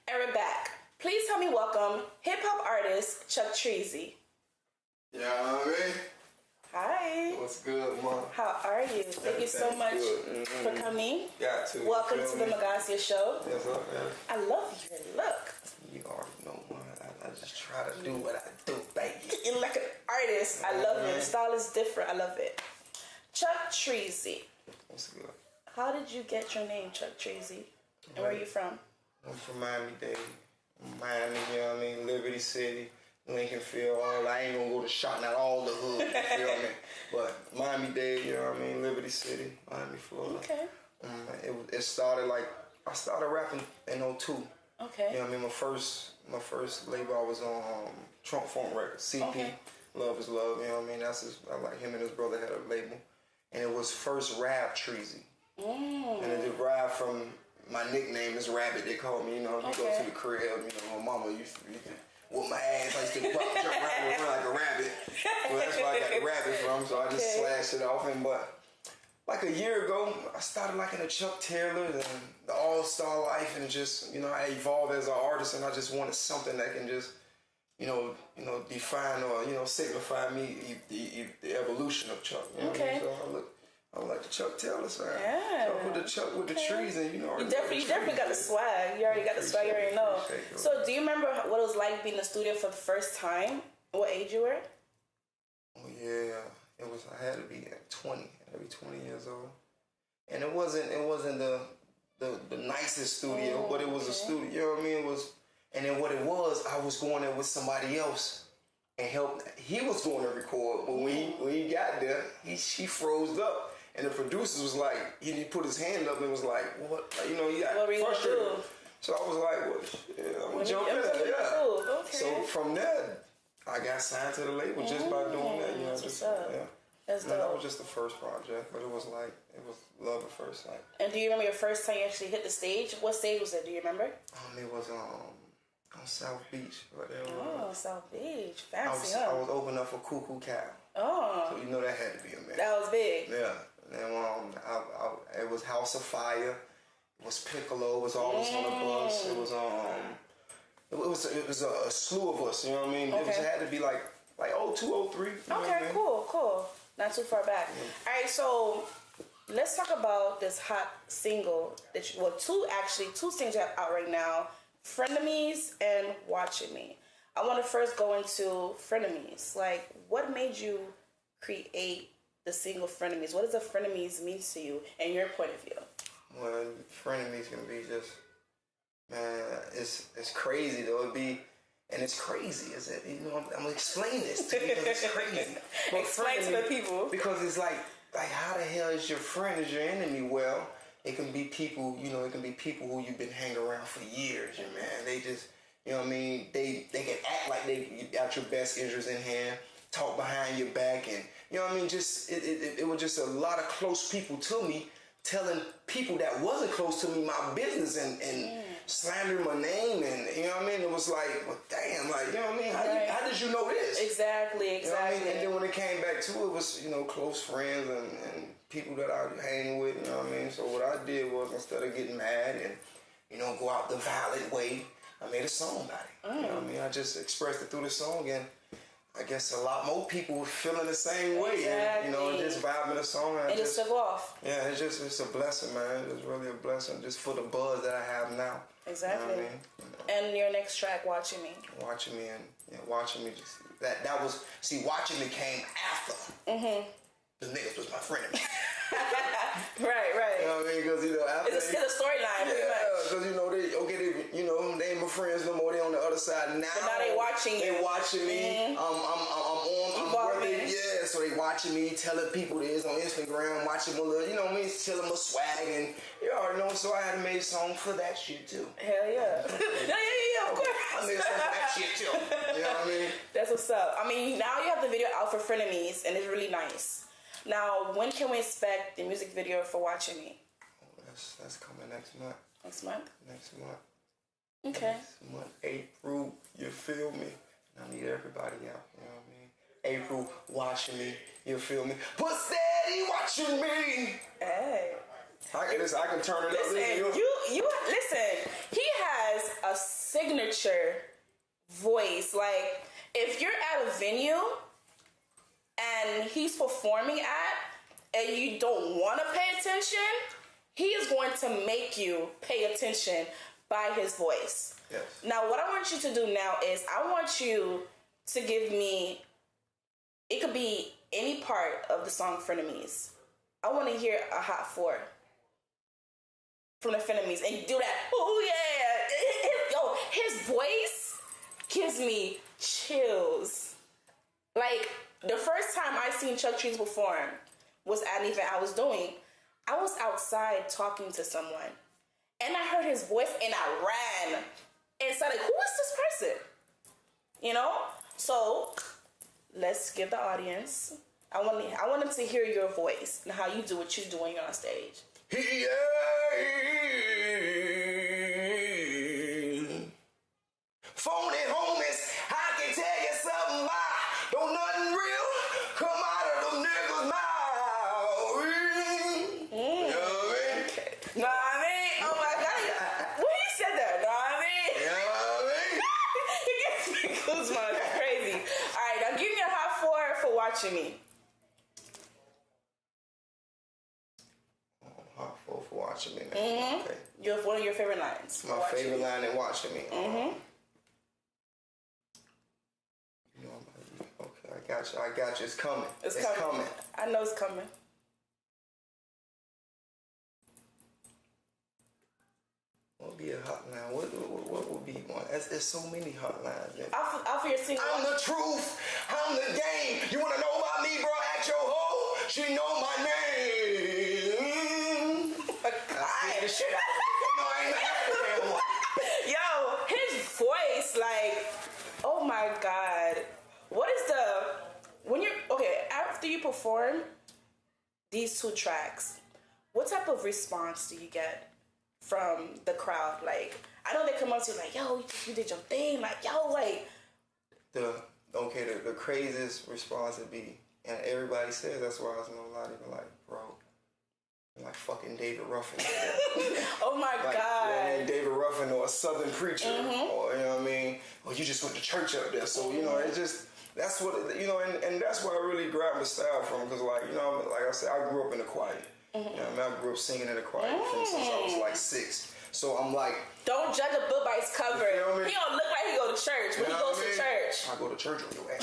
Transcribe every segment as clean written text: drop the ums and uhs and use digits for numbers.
And we're back. Please help me welcome hip-hop artist Chuck Treezy. You know what I mean? Hi. What's good, Mom? How are you? Thank you so much for coming. Got to. Welcome to the Magassia Show. Yes, man. I love your look. You already know, man. I just try to do what I do, baby. You're like an artist. I love it. The style is different. I love it. Chuck Treezy. What's good? How did you get your name, Chuck Treezy? And where are you from? I'm from Miami-Dade. Miami, you know what I mean? Liberty City, Lincolnfield, all. I ain't gonna go to shouting out all the hood, you feel me? But Miami-Dade, you know what I mean? Liberty City, Miami, Florida. Okay. It started like, I started rapping in 02. Okay. You know what I mean? My first label, I was on Trump Funk Records, CP. Okay. Love is Love, you know what I mean? I like him and his brother had a label. And it was first Rap Treezy. And it derived from my nickname is Rabbit. They call me, you know, you go to the crib, you know, my mama used to whoop my ass. I used to jump around like a rabbit. So that's where I got the rabbit from, so I just slashed it off. And but like a year ago, I started liking the Chuck Taylor and the All-Star Life, and just, you know, I evolved as an artist, and I just wanted something that can just, you know, define or, you know, signify me the evolution of Chuck. You know what I mean? So I like the Chuck Taylor side. Yeah. So I put the Chuck with the trees, and you know. You definitely got the swag. You already got the swag. You already know. So do you remember what it was like being in the studio for the first time? What age you were? Oh yeah, it was. I had to be at 20. I had to be 20 years old, and it wasn't the nicest studio, but it was a studio. You know what I mean? It was, and then what it was, I was going there with somebody else and helped. He was going to record, but when he got there, she froze up. And the producers was like, he put his hand up and was like, what? Like, you know, he got frustrated. So I was like, well, shit, I'm gonna jump in there, yeah. Okay. So from there, I got signed to the label just by doing that, you know. That's dope. That was just the first project, but it was love at first sight. And do you remember your first time you actually hit the stage? What stage was it? Do you remember? It was on South Beach. South Beach. Fancy, I was opening up for Cuckoo Cow. Oh. So you know that had to be a man. That was big. Yeah. And it was House of Fire. It was Piccolo. It was all of us on the bus. It was a slew of us. You know what I mean? It had to be like 02, 03. Okay, cool. Not too far back. All right, so let's talk about this hot single that two singles you have out right now, Frenemies and Watching Me. I want to first go into Frenemies. Like, what made you create the single Frenemies? What does a Frenemies mean to you and your point of view? Well, Frenemies can be just, man, it's crazy though. It's crazy, is it? You know, I'm gonna explain this to you because it's crazy. Explain to the people. Because it's like how the hell is your friend is your enemy? Well, it can be people, you know, it can be people who you've been hanging around for years, man. They just, you know what I mean? They can act like they got your best interest in hand, talk behind your back, and you know what I mean? Just it was just a lot of close people to me telling people that wasn't close to me my business and slandering my name, and you know what I mean? It was like, well, damn, like, you know what I mean? How did you know this? Exactly. You know what I mean? And then when it came back to it was, you know, close friends and people that I hang with, you know what I mean? So what I did was, instead of getting mad and, you know, go out the violent way, I made a song about it. You know what I mean? I just expressed it through the song, and I guess a lot more people were feeling the same way. Exactly. And, you know, just vibing the song. And it just took off. Yeah, it's a blessing, man. It's really a blessing just for the buzz that I have now. Exactly. You know what I mean? And your next track, Watching Me. Watching Me, and Watching Me, just that was, see, Watching Me came after. The niggas was my friend. Right. You know what I mean? Because, you know, after it's still a storyline. Yeah, because, you know, they ain't my friends no more. They on the other side now. But now they watching you. They watching me. I'm working. Yeah, so they watching me, telling people this on Instagram, watching my little, you know what I mean, telling my swag, and you already know. So I had to make a song for that shit too. Hell yeah. Yeah, of course. I made a song for that shit too. You know what I mean? That's what's up. I mean, now you have the video out for Frenemies, and it's really nice. Now, when can we expect the music video for Watching Me? That's coming next month. Next month? Next month. Okay. Next month, April, you feel me? And I need everybody out, you know what I mean? April, watching me, you feel me? But steady watching me. Hey. I can turn it up. Listen, you listen. He has a signature voice. Like, if you're at a venue and he's performing and you don't want to pay attention, he is going to make you pay attention by his voice. Yes. Now, what I want you to do now is I want you to give me, it could be any part of the song Frenemies. I want to hear a hot 4 from the Frenemies, and you do that. Oh yeah, yo, his voice gives me chills. Like, the first time I seen Chuck Treezy perform was at an event I was doing. I was outside talking to someone, and I heard his voice, and I ran and said, like, who is this person? You know? So let's give the audience. I want them to hear your voice and how you do what you do when you're on stage. Yeah. Phony homies, I can tell you something. Don't nothing real come out of them niggas' mouth. You know what I mean? Okay. Know what I mean? Oh my God. When he said that, know what I mean? You know what I mean? He gets me goosebumps. Crazy. All right, now give me a hot 4 for watching me. Hot 4 for watching me, man. Mm-hmm. Okay. One of your favorite lines. My favorite line in watching me. Mm-hmm. You know, okay, I got you. It's coming. It's coming. I know it's coming. What would be a hot line? What would be one? There's so many hot lines. I'll for your single. I'm the truth. I'm the game. You want to know about me, bro? Ask your hoe. She know my name. I scared the shit out of her. No, I ain't had the damn one. Yo, his voice, like, oh my God. What is after you perform these 2 tracks, what type of response do you get from the crowd? Like, I know they come up to you like, yo, you did your thing. Like, yo, like. The craziest response would be, and everybody says that's why I was no lie. They be like, bro, you're like fucking David Ruffin. Oh my like, God. You know what I mean? David Ruffin or a Southern preacher, Mm-hmm. or you know what I mean? Or you just went to church up there, so you know it's just. That's what, you know, and that's where I really grabbed my style from, because, like, you know, like I said, I grew up in the choir. Mm-hmm. You know, I grew up singing in the choir since I was like 6. So I'm like, don't judge a book by its cover. You know what I mean? He don't look like he go to church, but he goes to church. I go to church on your ass.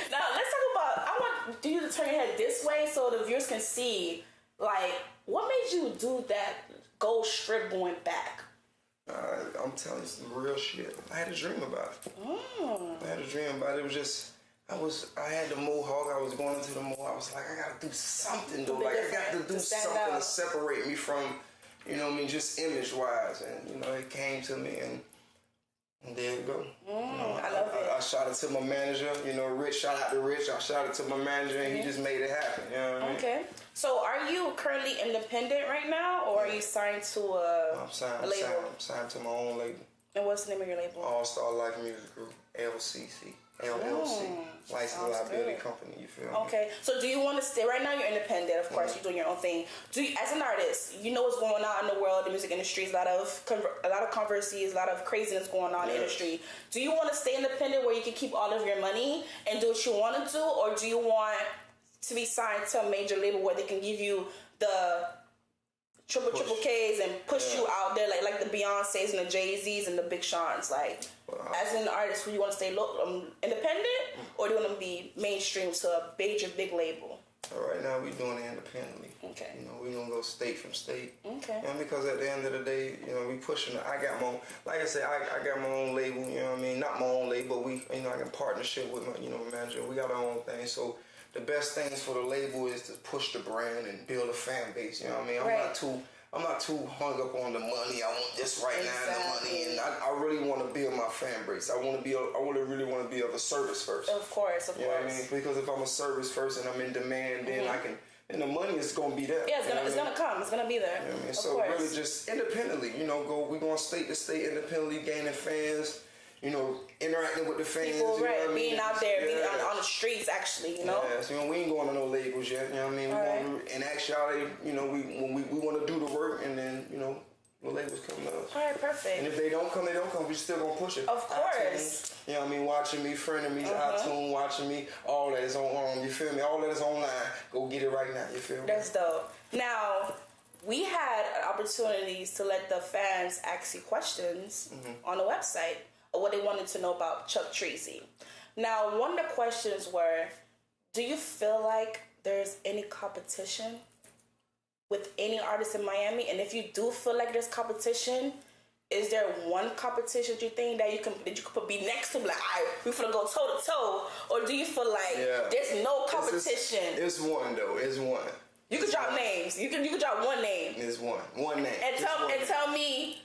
Now let's talk about. I want you to turn your head this way so the viewers can see. Like, what made you do that gold strip going back? I'm telling you some real shit. I had a dream about it. I had a dream about it. It was just, I had the mohawk. I was going into the mohawk. I was like, I gotta do something though. Like, I got to do something to separate me from, you know what I mean, just image wise. And, you know, it came to me, and there you go. You know, I love it. I shot it to my manager, you know, Rich, shout out to Rich. I shot it to my manager, and he just made it happen. You know what I mean? Okay. So are you currently independent right now, or are you signed to a label? I'm signed to my own label. And what's the name of your label? All Star Life Music Group, LCC. Licensed liability company, you feel me? Okay, so do you want to stay, right now you're independent, of course, you're doing your own thing. Do you, as an artist, you know what's going on in the world, the music industry, is a lot of controversies, a lot of craziness going on in the industry. Do you want to stay independent where you can keep all of your money and do what you want to do, or do you want to be signed to a major label where they can give you the triple Ks and push you out there like the Beyoncés and the Jay-Z's and the Big Sean's? Like, as an artist, do you want to stay independent, or do you want to be mainstream to a major big label? Right now, we're doing it independently. Okay. You know, we're going to go state from state. Okay. And because at the end of the day, you know, we pushing it. I got my own, like I said, I got my own label, you know what I mean? Not my own label, but we, you know, I got partnership with my, you know, manager. We got our own thing. So the best things for the label is to push the brand and build a fan base, you know what I mean? I'm not too hung up on the money. I want this right now and the money, and I really want to build my fan base. I really want to be of a service first. Of course. You know what I mean? Because if I'm a service first and I'm in demand, then I can, and the money is gonna be there. Yeah, it's gonna come. It's gonna be there. You know what I mean? So really, just independently, you know, we're going state to state independently, gaining fans. You know, interacting with the fans. People, you know what I mean? Being out there, being on the streets, actually, you know? Yeah, so, you know, we ain't going to no labels yet, you know what I mean? In actuality, you know, we want to do the work, and then, you know, the labels come to us. All right, perfect. And if they don't come, they don't come. We still gonna push it. Of course. iTunes, you know what I mean? Watching me, Frenemies, iTunes, watching me, all that is on. You feel me? All that is online. Go get it right now. You feel me? That's dope. Now, we had opportunities to let the fans ask you questions on the website of what they wanted to know about Chuck Treezy. Now, one of the questions were, do you feel like there's any competition with any artist in Miami? And if you do feel like there's competition, is there one competition you think that you could be next to, like, all right, we finna go toe to toe? Or do you feel like there's no competition? It's one though. It's one. You can drop names. You can drop one name. It's one name. And tell me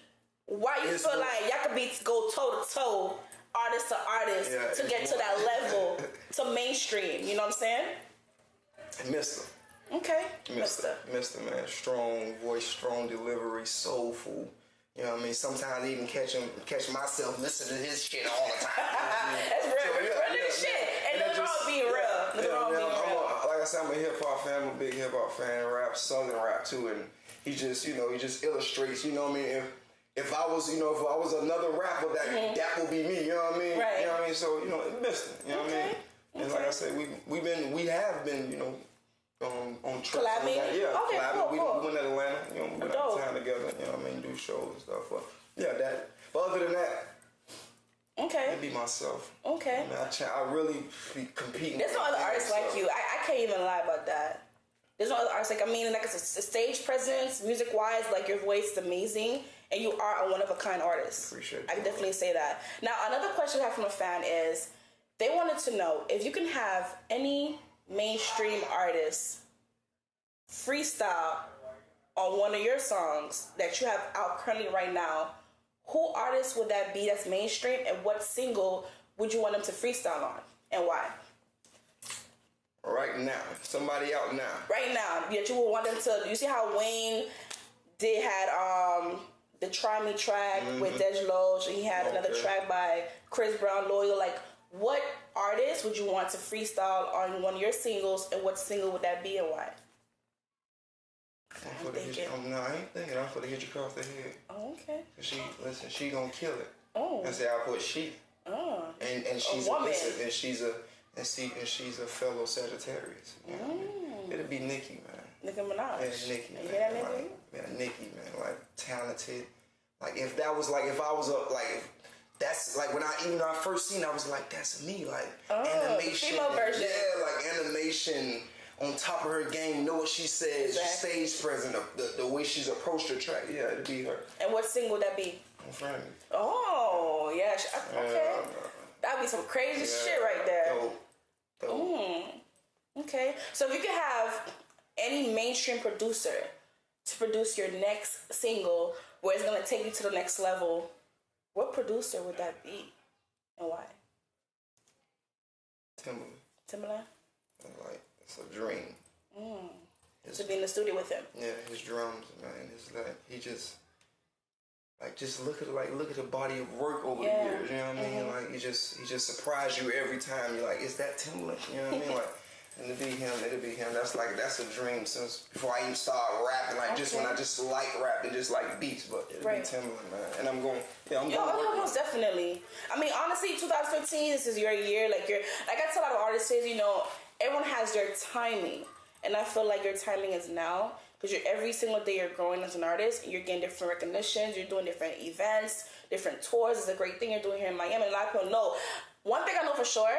why you feel like y'all could go toe to toe, artist to artist, to get to that level, to mainstream. You know what I'm saying? Mr. Okay. Mr. Man, strong voice, strong delivery, soulful. You know what I mean? Sometimes I even catch myself listening to his shit all the time. That's real. Real shit. And nothing wrong with being real. Nothing wrong with being real. Like I said, I'm a hip hop fan. I'm a big hip hop fan. Rap, southern rap too, and he just illustrates. You know what I mean? If I was another rapper, that would be me. You know what I mean? Right. You know what I mean? So Mr. You know what I mean? And like I said, we have been on trips. Collabing? Okay, collabing. cool. We went to Atlanta. We went out of town together. You know what I mean? Do shows and stuff. But that. But other than that. Okay. It'd be myself. Okay. I really be competing. There's no other artists like you. I can't even lie about that. There's no other artists like, it's a stage presence, music wise, like your voice is amazing, and you are a one of a kind artist. Appreciate it. I can definitely say that. Now, another question I have from a fan is, they wanted to know if you can have any mainstream artist freestyle on one of your songs that you have out currently right now. Who artist would that be that's mainstream, and what single would you want them to freestyle on, and why? Right now, somebody out now. Right now, yet you would want them to. You see how Wayne had the Try Me track with Dej Loge, and he had another track by Chris Brown, Loyal. Like, what artist would you want to freestyle on one of your singles, and what single would that be, and why? I ain't thinking. I'm for to hit you across the head. Oh, okay. She gonna kill it. Oh. I say I put she. Oh. And she's a woman. And she's a fellow Sagittarius. You know what I mean? It'll be Nicki, man. Nicki Minaj. Yeah, Nicki. You hear that, Nicki? Nicki, man. Like, talented. Like, if I was that's like when I first seen it, I was like, that's me. Like, animation. Female version. Yeah, like animation. On top of her game, know what she says, Exactly. stage present, the way she's approached her track. Yeah, it'd be her. And what single would that be? I'm Frenemies. Oh, yeah. Okay. That'd be some crazy shit right there. Dope. Okay. So if you could have any mainstream producer to produce your next single where it's going to take you to the next level, what producer would that be? And why? Timbaland? Like, it's a dream. To be in the studio with him. Yeah, his drums, man. It's like he just look at the body of work over the years. You know what I mean? Like he just surprised you every time. You're like, is that Timbaland? You know what I mean? Like, and it'll be him. That's a dream since before I even started rapping. Like just when I just like rap and just like beats, but it'll be Timbaland, man. And I'm going to work. Most definitely. I mean, honestly, 2015, this is your year. Like I tell a lot of artists, everyone has their timing. And I feel like your timing is now, because every single day you're growing as an artist, and you're getting different recognitions, you're doing different events, different tours. It's a great thing you're doing here in Miami. And a lot of people know. One thing I know for sure,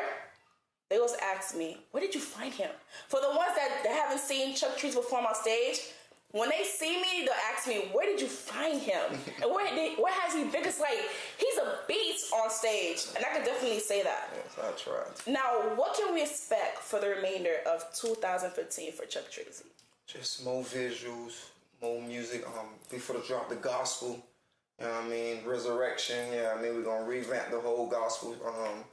they always ask me, where did you find him? For the ones that haven't seen Chuck Treezy perform on stage, when they see me, they'll ask me, where did you find him? And where has he been? It's like, he's a beast on stage. And I can definitely say that. Yes, I tried. Now, what can we expect for the remainder of 2015 for Chuck Treezy? Just more visuals, more music. Before to drop the gospel, you know what I mean? Resurrection, we're going to revamp the whole gospel album.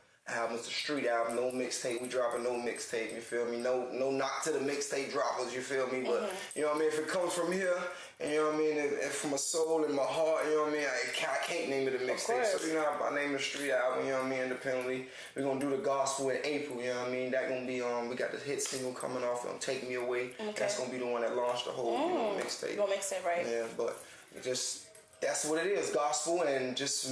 It's the street album, no mixtape. We dropping no mixtape, you feel me? No knock to the mixtape droppers, you feel me? But, you know what I mean? If it comes from here, and you know what I mean? If from my soul and my heart, you know what I mean? I can't name it a mixtape. So, I name the street album, you know what I mean? Independently. We're going to do the gospel in April, you know what I mean? That going to be, we got the hit single coming off, Take Me Away. Okay. That's going to be the one that launched the whole mixtape. You're going to mix it, right? Yeah, but just that's what it is, gospel, and just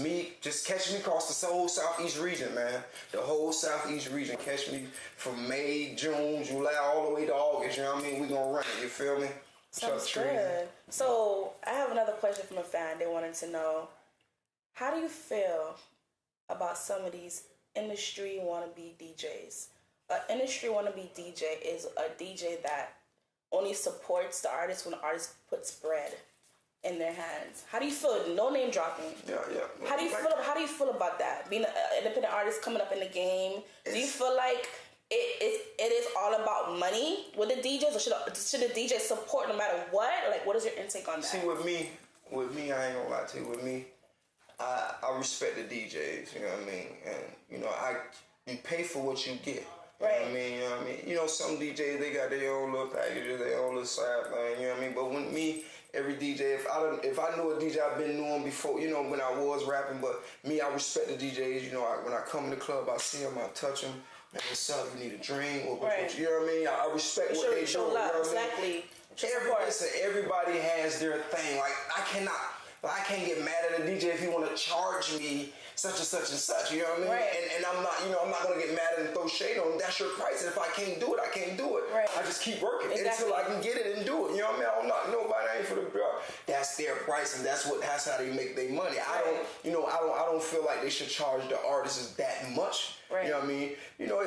catch me across the whole Southeast region, man. The whole Southeast region. Catch me from May, June, July, all the way to August, you know what I mean? We gonna run it, you feel me? Sounds good. So, I have another question from a fan. They wanted to know, how do you feel about some of these industry wannabe DJs? An industry wannabe DJ is a DJ that only supports the artist when the artist puts bread in their hands. How do you feel? No name dropping. Yeah. How do you feel about that? Being an independent artist coming up in the game, do you feel like it is all about money with the DJs, or should the DJ support no matter what? Like, what is your intake on that? See, with me, I ain't gonna lie to you. With me, I respect the DJs. You know what I mean? And you pay for what you get. Right. You know what I mean? You know, some DJs, they got their own little packages, their own little side thing, you know what I mean? But when me, every DJ, if I know a DJ I've been knowing before, you know, when I was rapping, but me, I respect the DJs, you know, when I come in the club, I see them, I touch them, man, what's up, you need a drink, or right. You know what I mean? I respect what they do. Show love, you know exactly. Everybody has their thing. Like, I can't get mad at a DJ if he want to charge me such and such and such, you know what I mean? Right. And I'm not gonna get mad and throw shade on him. That's your price, and if I can't do it, I can't do it. Right. I just keep working Exactly. until I can get it and do it. You know what I mean? I don't knock nobody, I ain't for the job. That's their price, and that's how they make their money. Right. I don't feel like they should charge the artists that much. Right. You know what I mean? You know,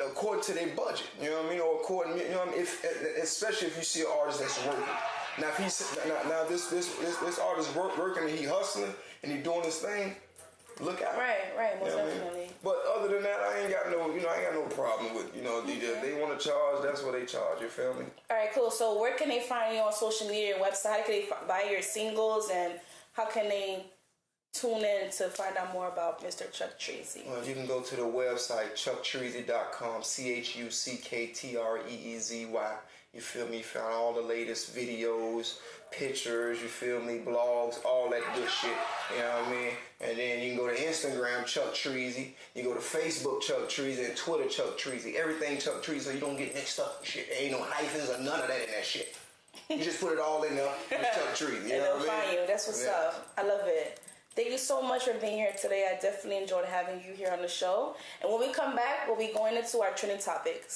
according to their budget. You know what I mean? Or according, you know what I mean? Especially if you see an artist that's working. Now, if this artist working and he hustling and he doing his thing, look out. Right, most definitely. I mean? But other than that, I ain't got no problem with, DJ. If they want to charge, that's what they charge, you feel me? All right, cool. So where can they find you on social media, your website? How can they buy your singles, and how can they tune in to find out more about Mr. Chuck Treezy? Well, you can go to the website, chucktreezy.com, ChuckTreezy. You feel me? Found all the latest videos, pictures, you feel me? Blogs, all that good shit. You know what I mean? And then you can go to Instagram, Chuck Treezy. You go to Facebook, Chuck Treezy, and Twitter, Chuck Treezy. Everything Chuck Treezy, so you don't get mixed up and shit. There ain't no hyphens or none of that in that shit. You just put it all in there. It's Chuck Treezy. You know what I mean? Find you. That's what's up. I love it. Thank you so much for being here today. I definitely enjoyed having you here on the show. And when we come back, we'll be going into our trending topics.